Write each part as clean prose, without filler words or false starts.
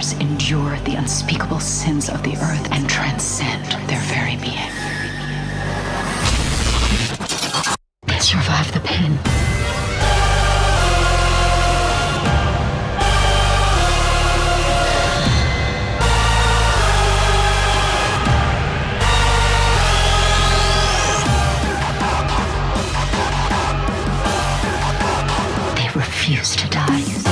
creatures endure the unspeakable sins of the earth and transcend their very being. They survive the pain. They refuse to die.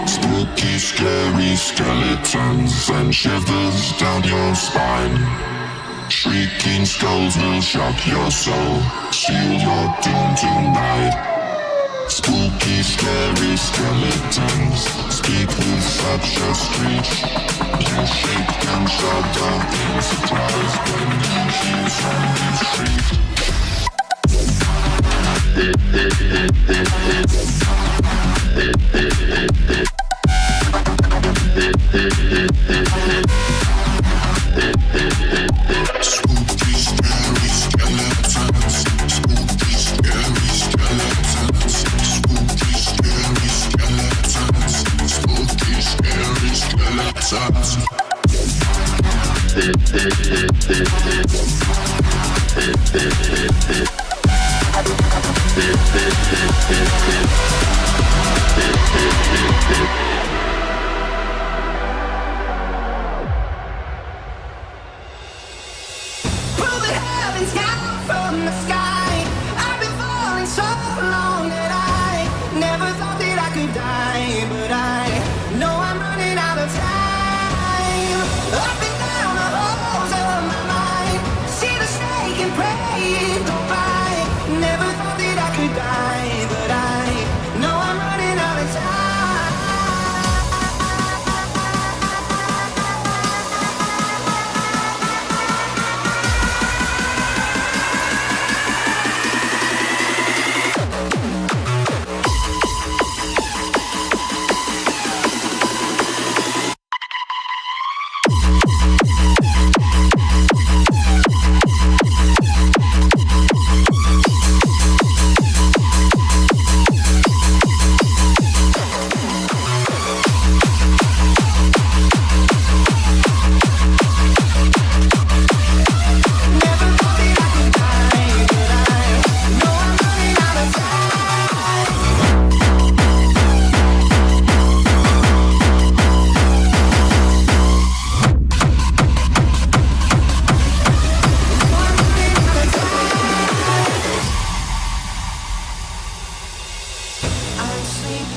Spooky, scary skeletons and shivers down your spine. Shrieking skulls will shock your soul, seal your doom tonight. Spooky, scary skeletons speak with such a screech. You shake and shudder in surprise when you hear zombies shriek. Spooky, scary skeletons. Spooky, scary skeletons. Spooky, scary skeletons. Spooky, scary skeletons.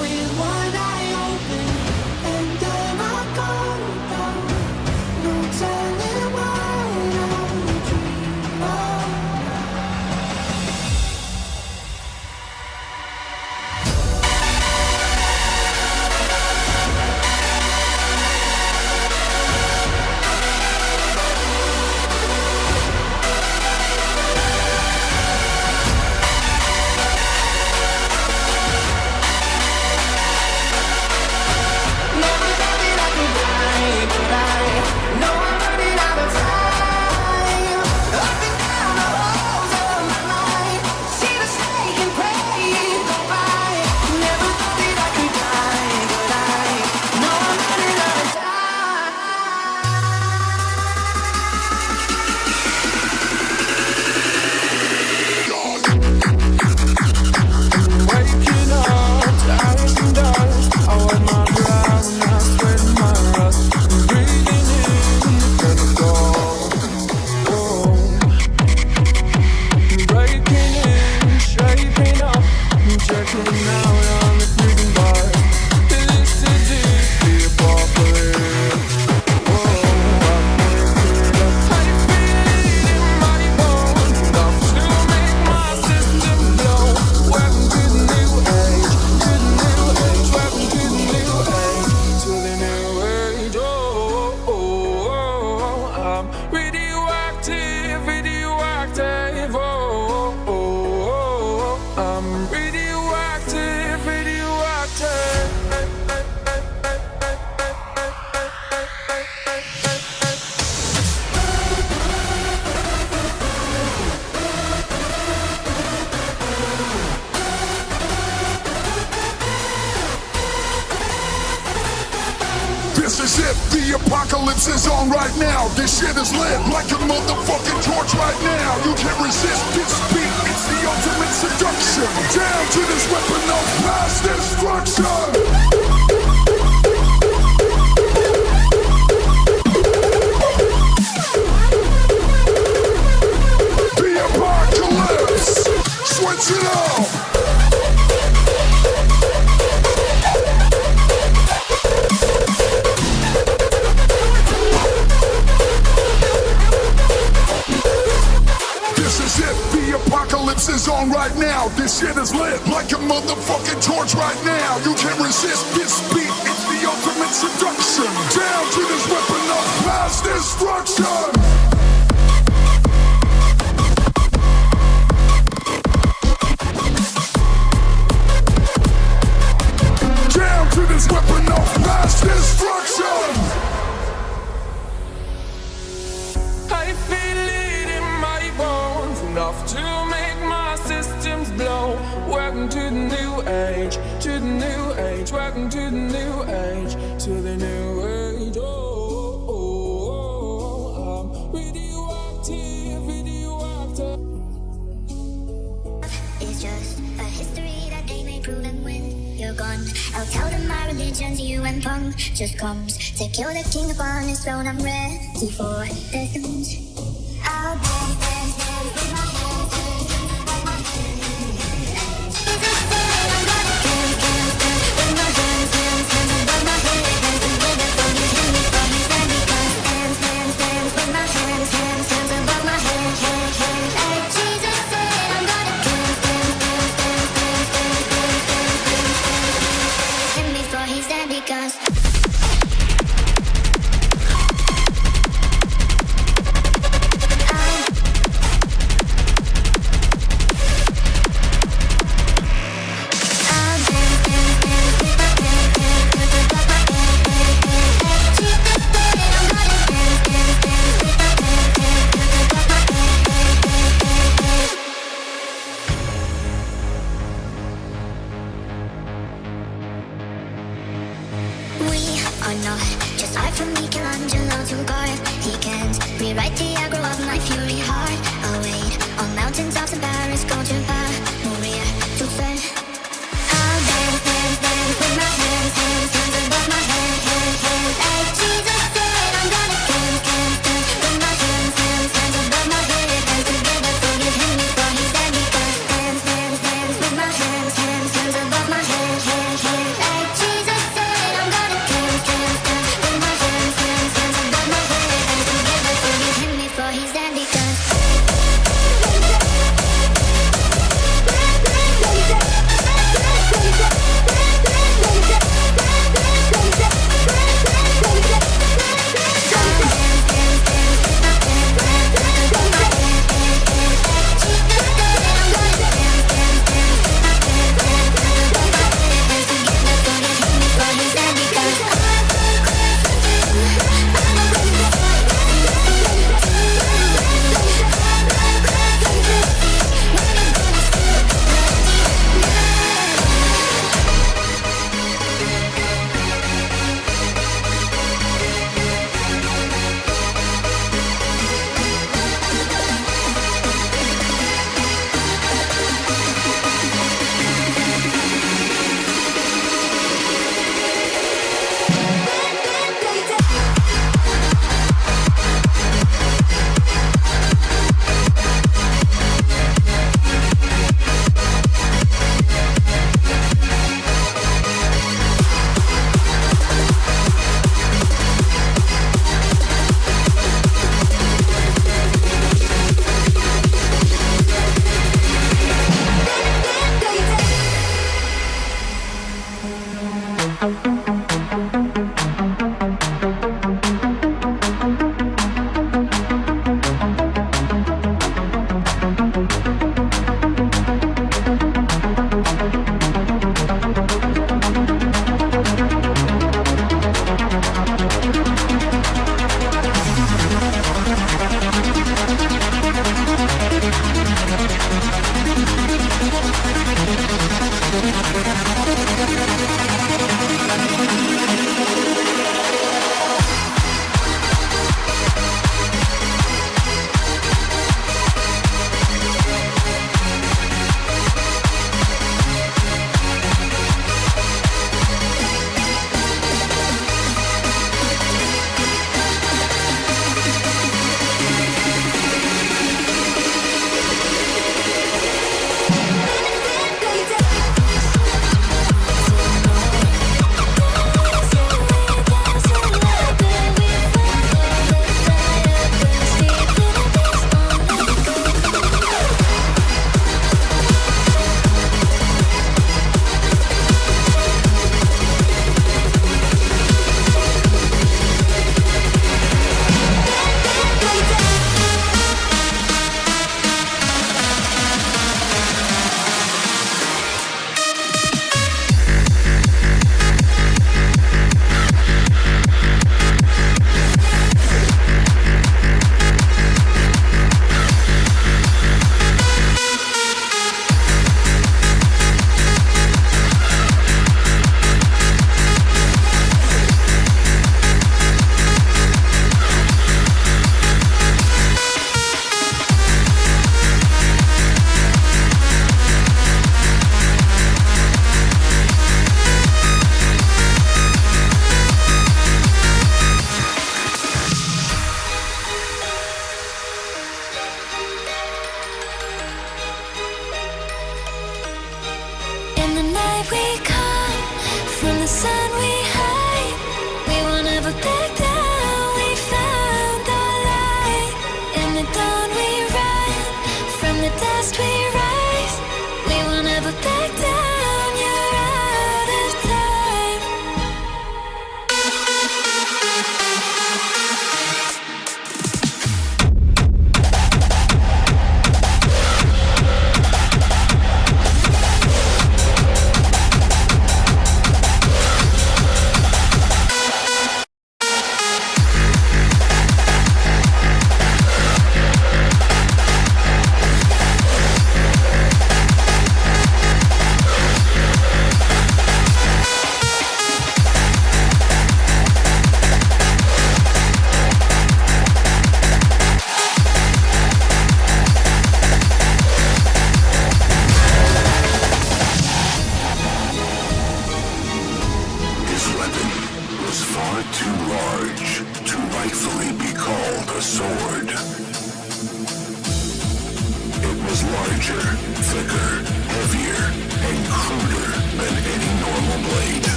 with one eye open, and then I go down. No telling what I'll dream of. This is it, the apocalypse is on right now. This shit is lit like a motherfucking torch right now. You can't resist this beat, it's the ultimate seduction. Down to this weapon of mass destruction. The apocalypse, switch it up. Apocalypse is on right now. This shit is lit like a motherfucking torch right now. You can't resist this beat, it's the ultimate seduction. Down to this weapon of mass destruction. Down to this weapon of mass destruction. I feel it in my bones, enough to make my systems blow. Welcome to the new age, to the new age. Welcome to the new age, to the new age. Oh, oh, oh, I'm radioactive, radioactive. It's just a history that they may prove, and when you're gone, I'll tell them my religion's you and punk just comes to kill the king upon his throne. I'm ready for the stones. I'll dance, dance, dance with my hands, hands, hands above my head. Jesus said I'm gonna dance, dance, dance with my hands, hands, hands above my head. Hands together for his hand, for his hand, because dance, dance, dance with my hands, hands, hands above my head, head, head. Like Jesus said I'm gonna dance, dance, dance, dance, dance, dance, dance, dance, dance, dance. And before he's dead, because just art from Michelangelo to God. He can't rewrite the aggro of my fury heart. I'll wait on mountaintops in Paris, go to mourir tout seul. I'll dance, dance, dance with my hands, hands, hands above my head, head, head. Like Jesus said, I'm gonna dance, dance, dance with my hands, hands, hands above my head. Hands together, forgive him before he's dead, because dance, dance, dance with my hands, hands, hands above my head, head, head.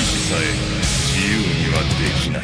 さえ自由にはできない。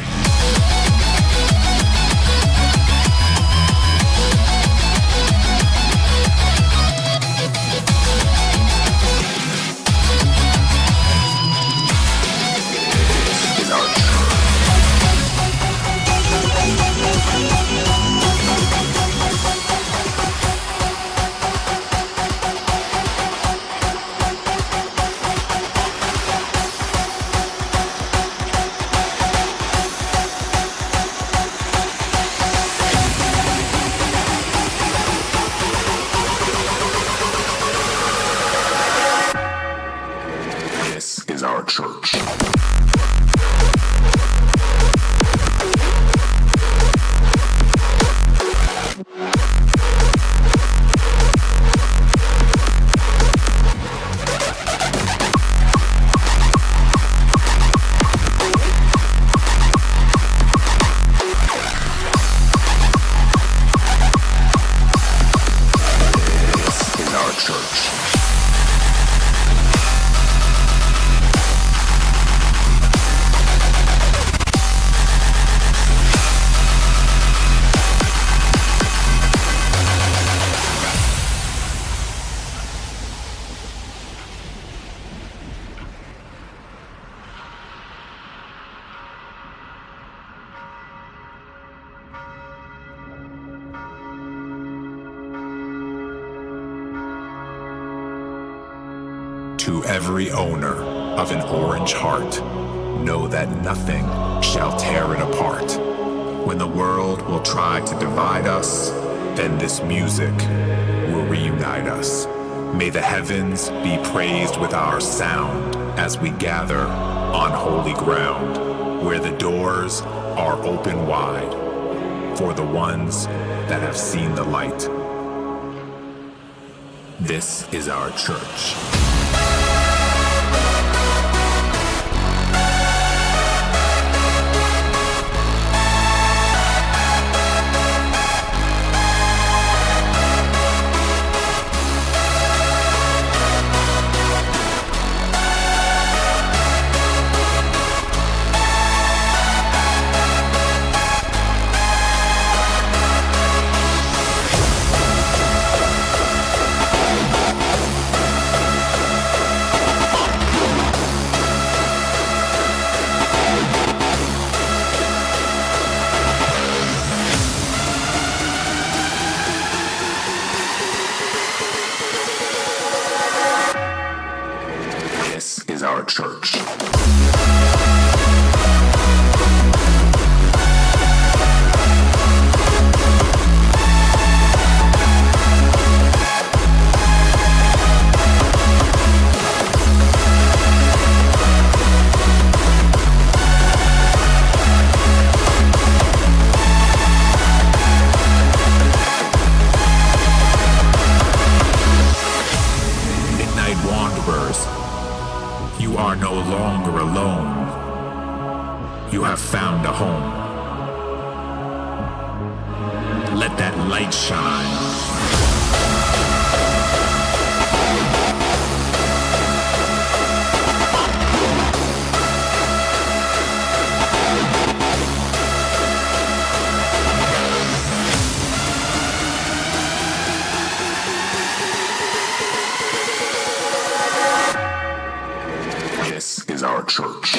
To every owner of an orange heart, know that nothing shall tear it apart. When the world will try to divide us, then this music will reunite us. May the heavens be praised with our sound as we gather on holy ground, where the doors are open wide for the ones that have seen the light. This is our church. Our church. Midnight wanderers, you are no longer alone. You have found a home. Let that light shine. This is our church.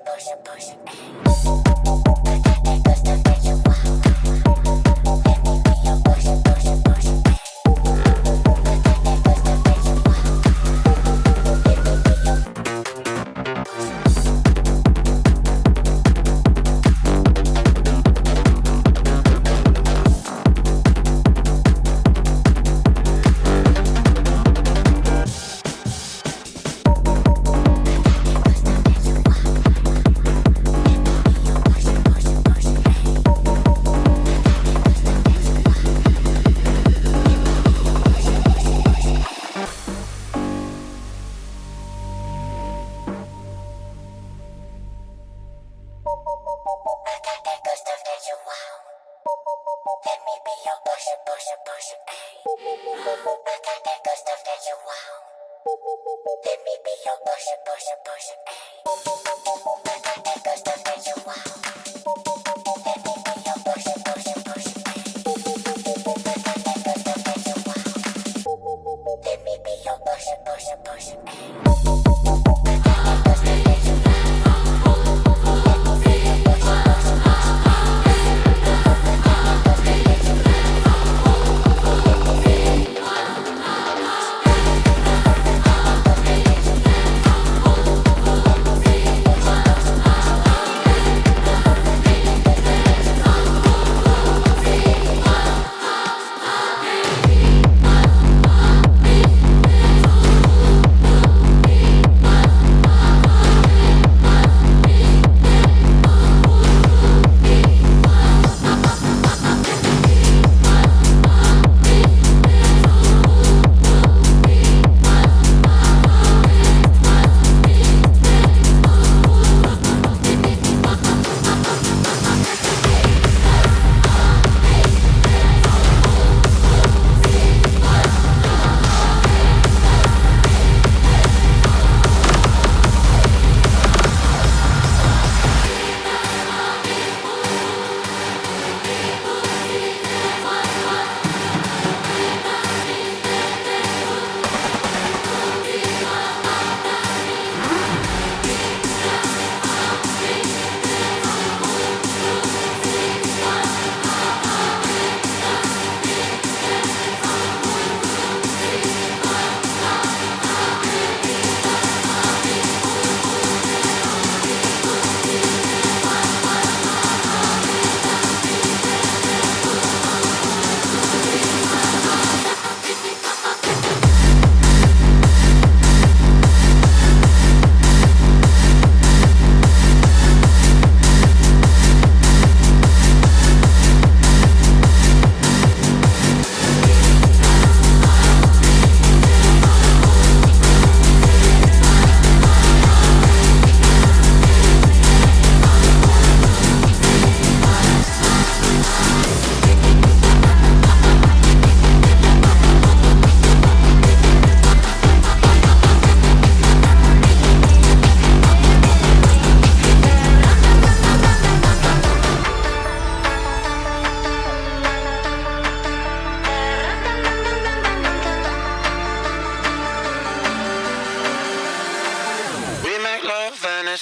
Push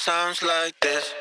sounds like this.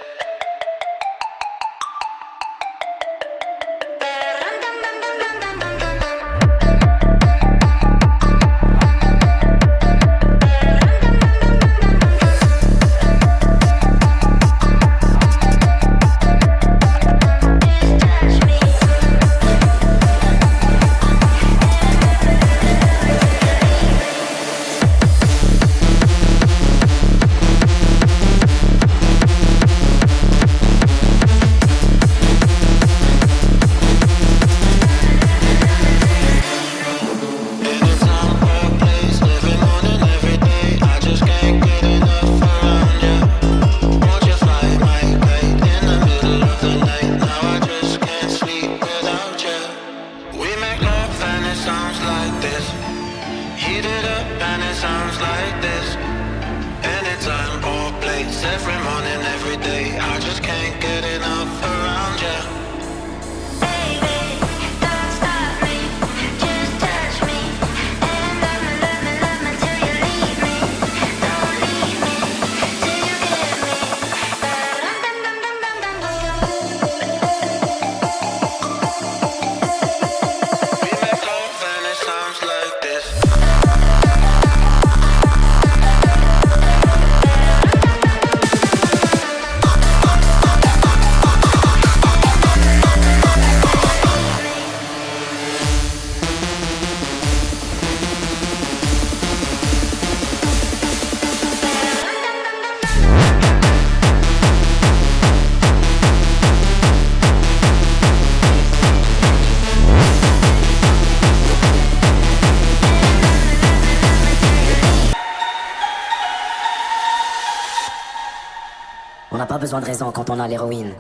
On n'a pas besoin de raison quand on a l'héroïne.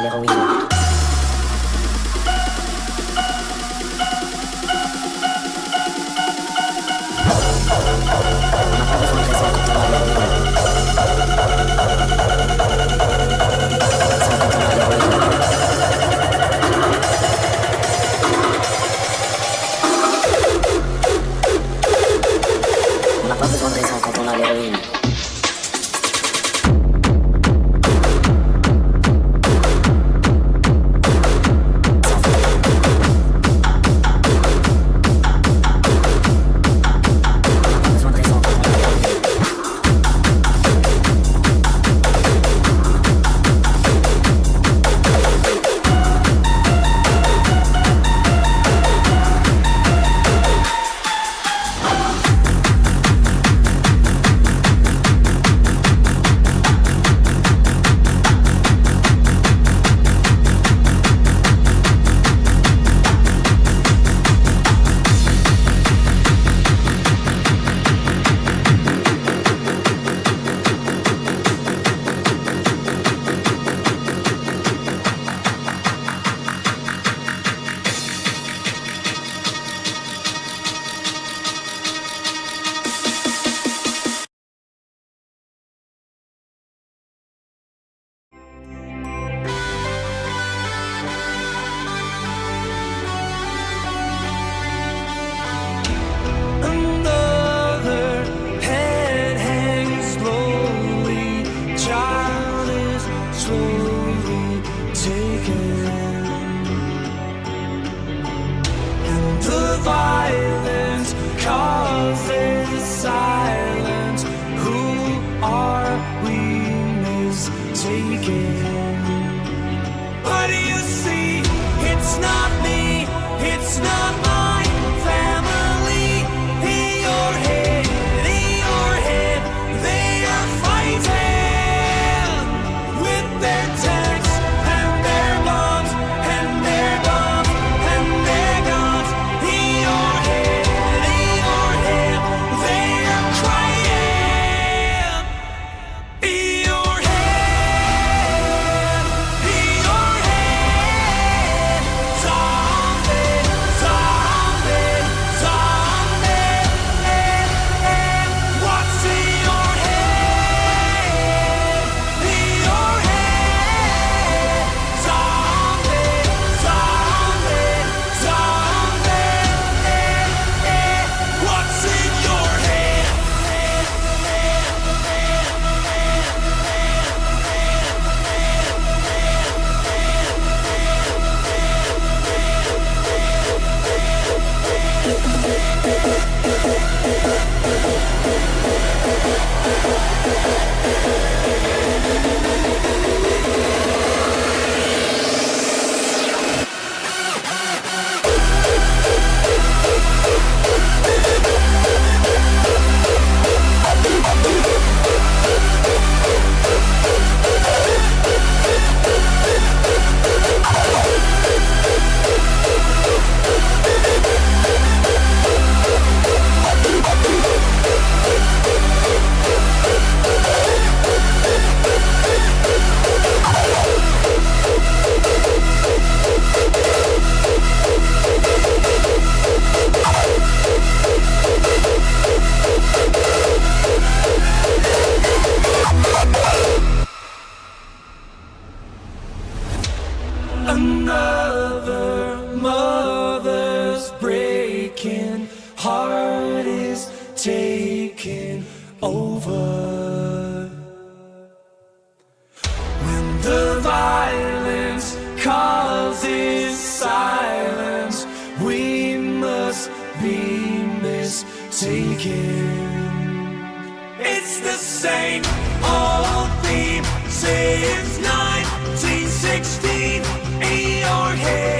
l'héroïne. On n'a pas besoin de raison quand on a l'héroïne. In your head.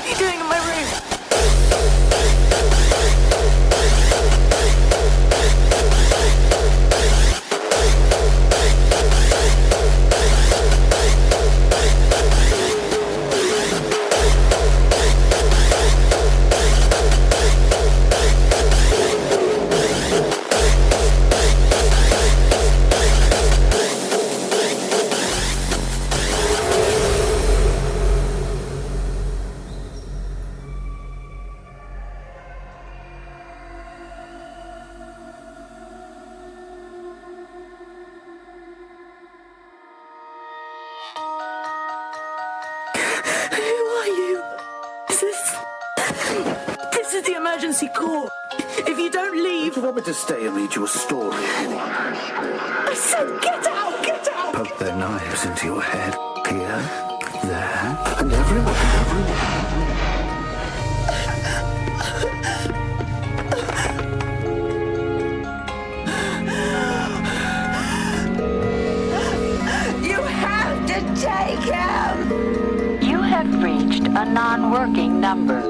are you doing in my room? This is the emergency call. If you don't leave... Do you want me to stay and read you a story? I said get out, get out! Poke their knives into your head. Here, there, and everywhere. You have to take him! You have reached a non-working number.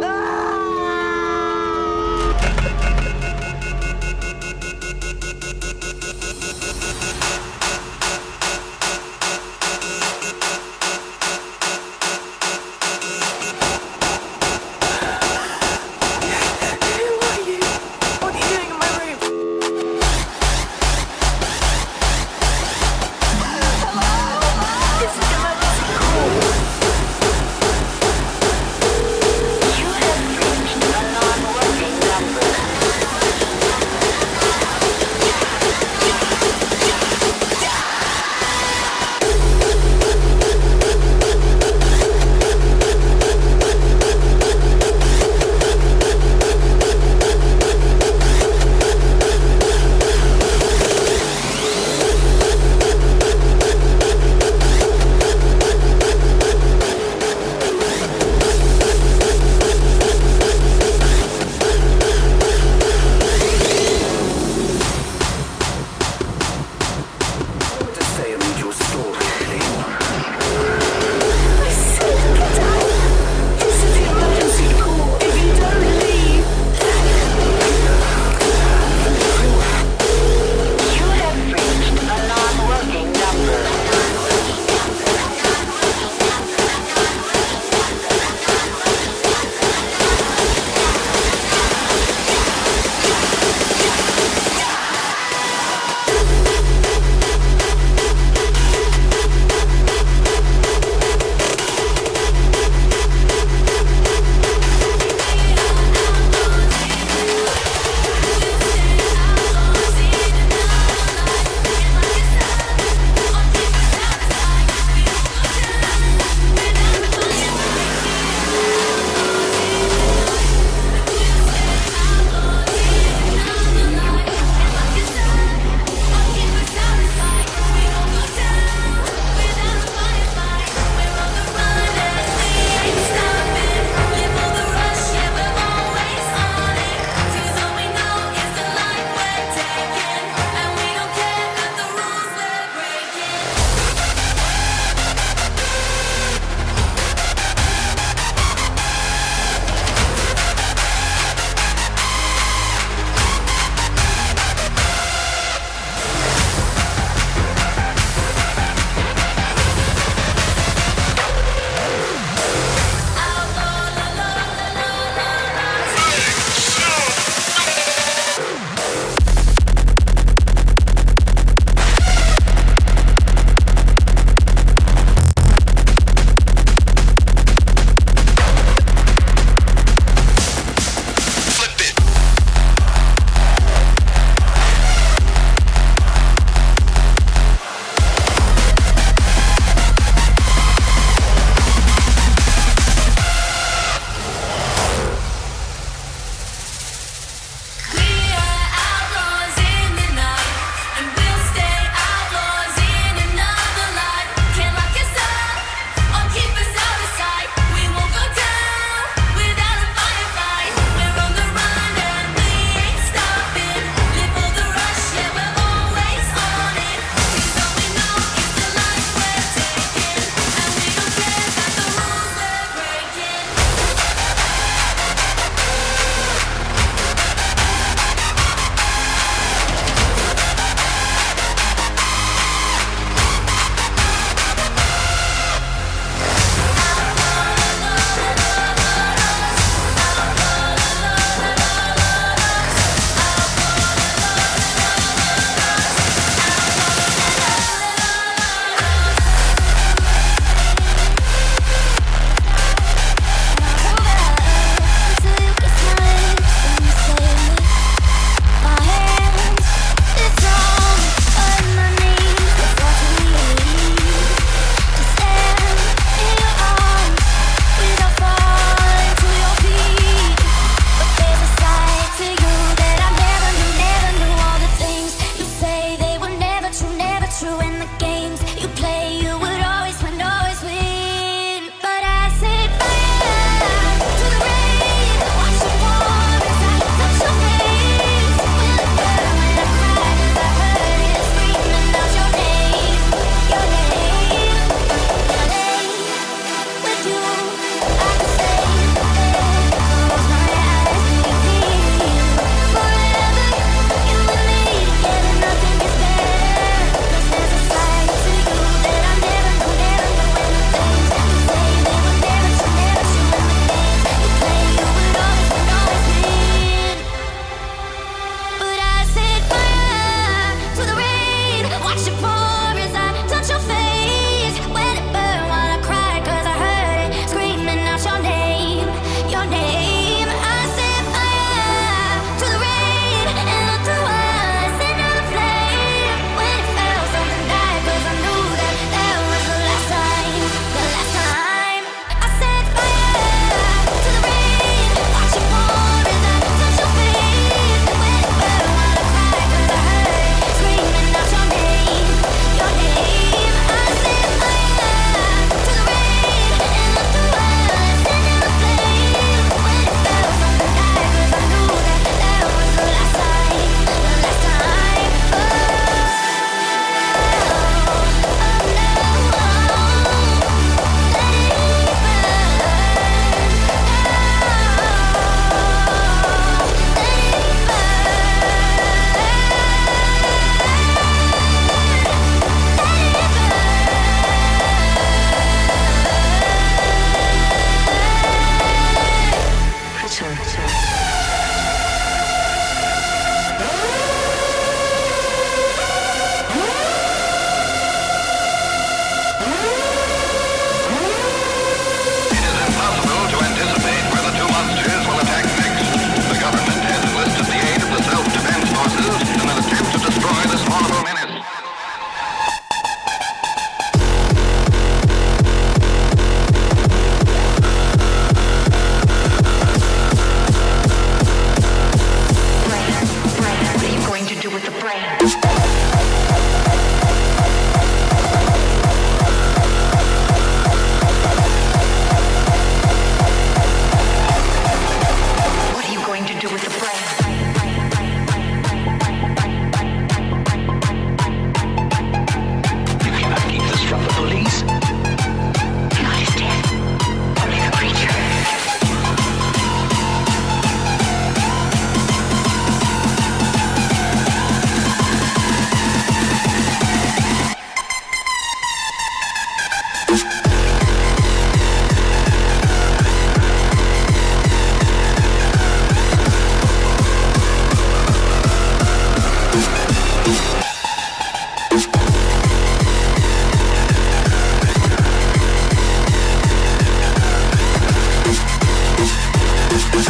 What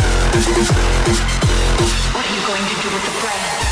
are you going to do with the breath?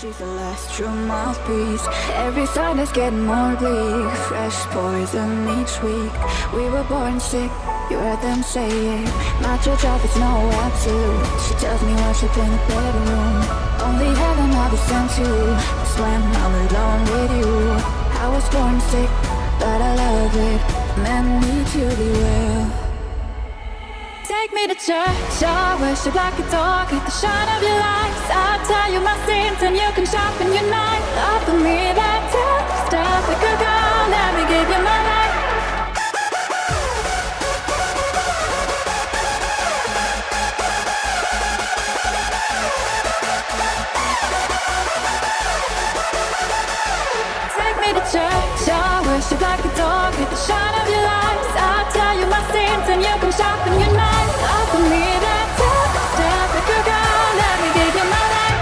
She's the last true mouthpiece. Every sign is getting more bleak. Fresh poison each week. We were born sick, you heard them say it. Not your job is no absolute. She tells me what she think a better room. Only heaven I'll be sent to. That's when I'm alone with you. I was born sick, but I love it. Meant me to be well. Take me to church, I worship like a dog at the shine of your lights. I'll tell you my sins and you can sharpen your knife. Offer me that tough stuff like a girl, let me give you my life. can sharpen your knife. Offer me that step like a girl, let me give you my life.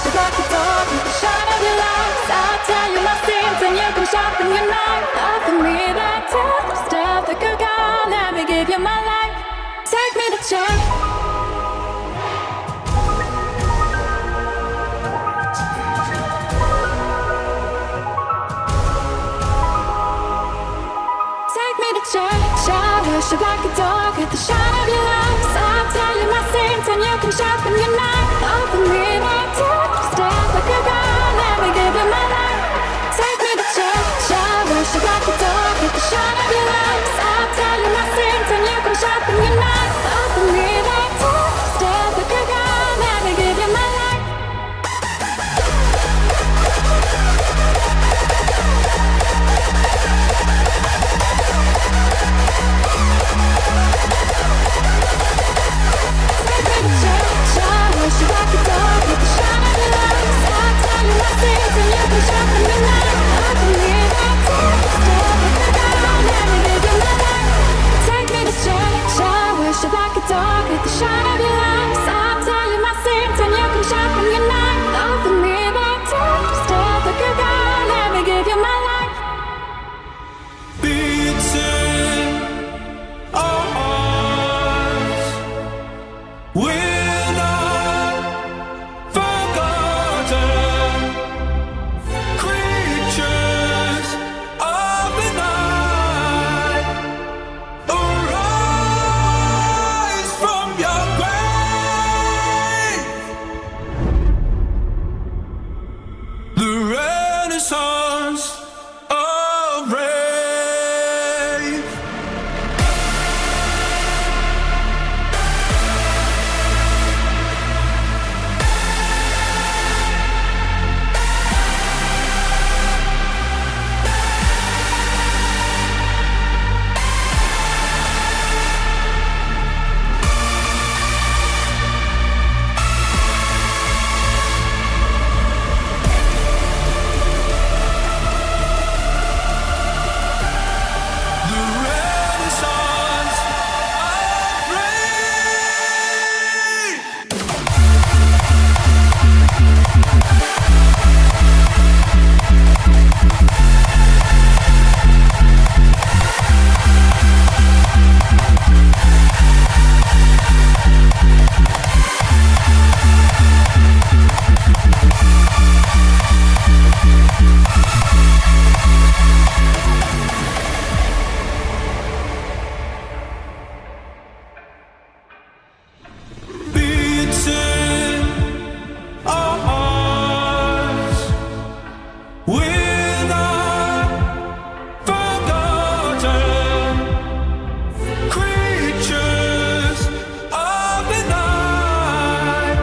Like a dog with the shine of your lights, I'll tell you my sins and you can sharpen your knife. Offer me that step like a girl, let me give you my life. Take me to church. Take me to church. I worship like a dog with the shine of your lights. I'll tell you my sins and you can sharpen your knife. Offer me that step like a girl, let me give you my life. Take me to church. I worship like a dog with the shine of your lights. I'll tell you my sins and you can sharpen your knife. Offer me that step like a girl, let me give you my life. Take me to church. I worship like a dog with the shine of your lights. I'll tell you my sins and you can sharpen your knife. Offer me that step like a girl, let me give you my life. Take me to church. I worship like a dog with the shine of your lights. I'll tell you my sins and you can sharpen your knife. Offer me that step like a girl, let me give you my life. Beating our hearts, we're not forgotten. Creatures of the night, arise from your grave. The Renaissance of rave. The Renaissance of rave. Beating our hearts, we're not forgotten. Creatures of the night,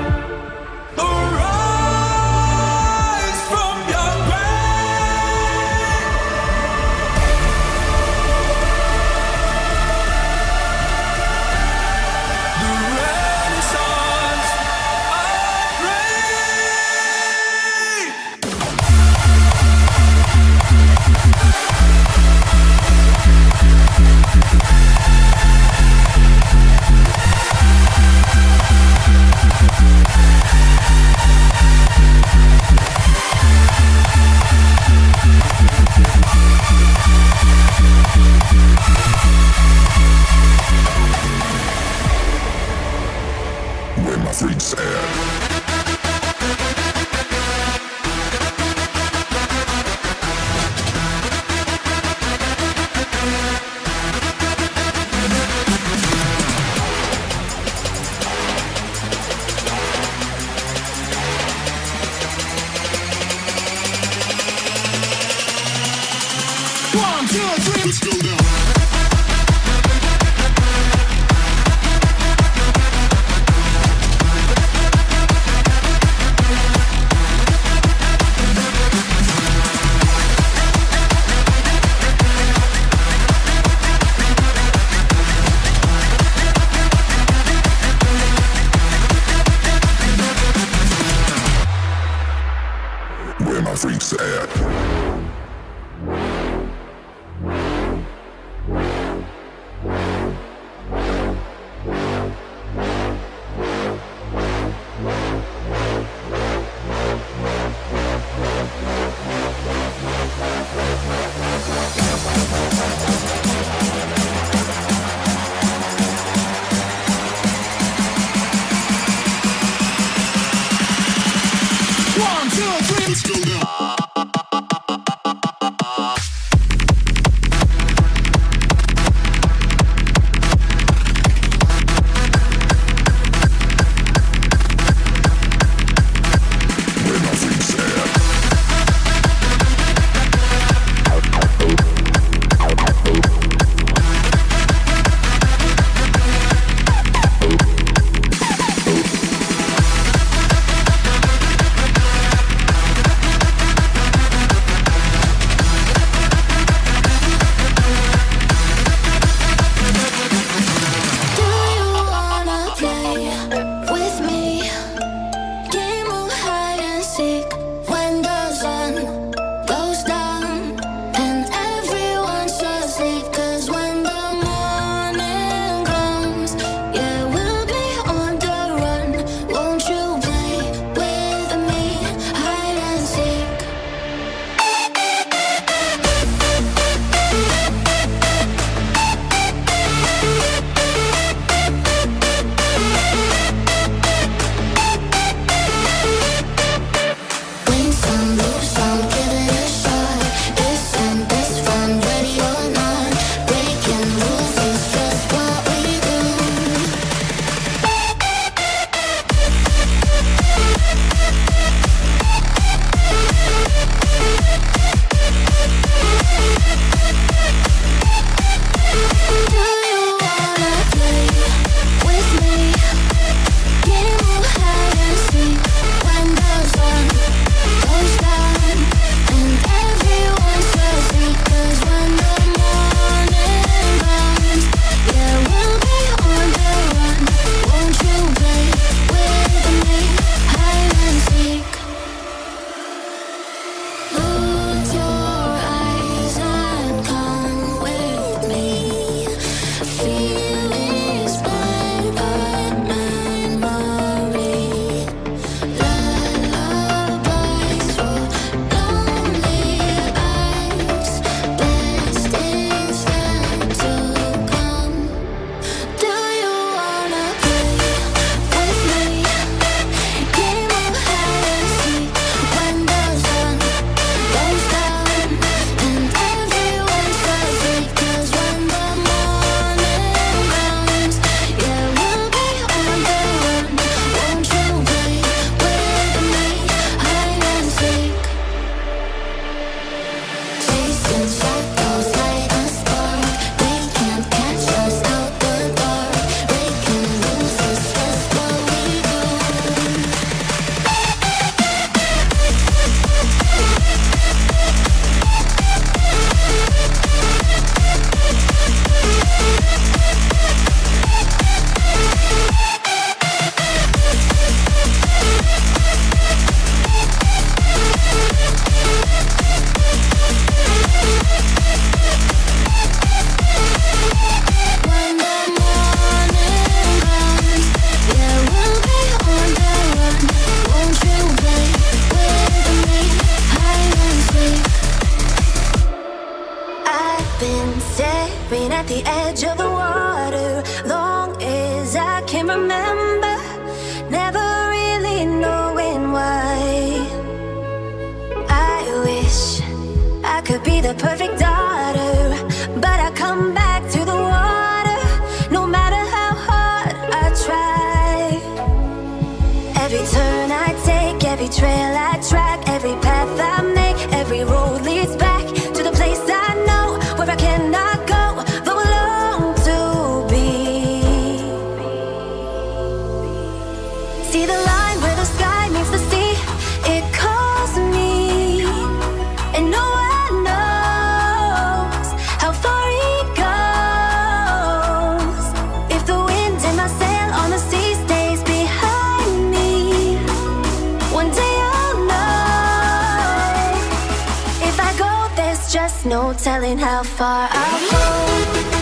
arise from your grave. The Renaissance of rave. Where my freaks at? One, two, three. Let's go down. freaks at? at the edge of the water, long as I can remember, never really knowing why. I wish I could be the perfect daughter, but I come back to the water, no matter how hard I try. Every turn I take, every trail I track, every path I make, every road leads back to the place I know where I cannot go, though I long to be. See the line where the sky meets the sea, it calls me, and no one knows how far it goes. If the wind in my sail on the sea stays behind me, one day I'll know. no telling how far I'll go.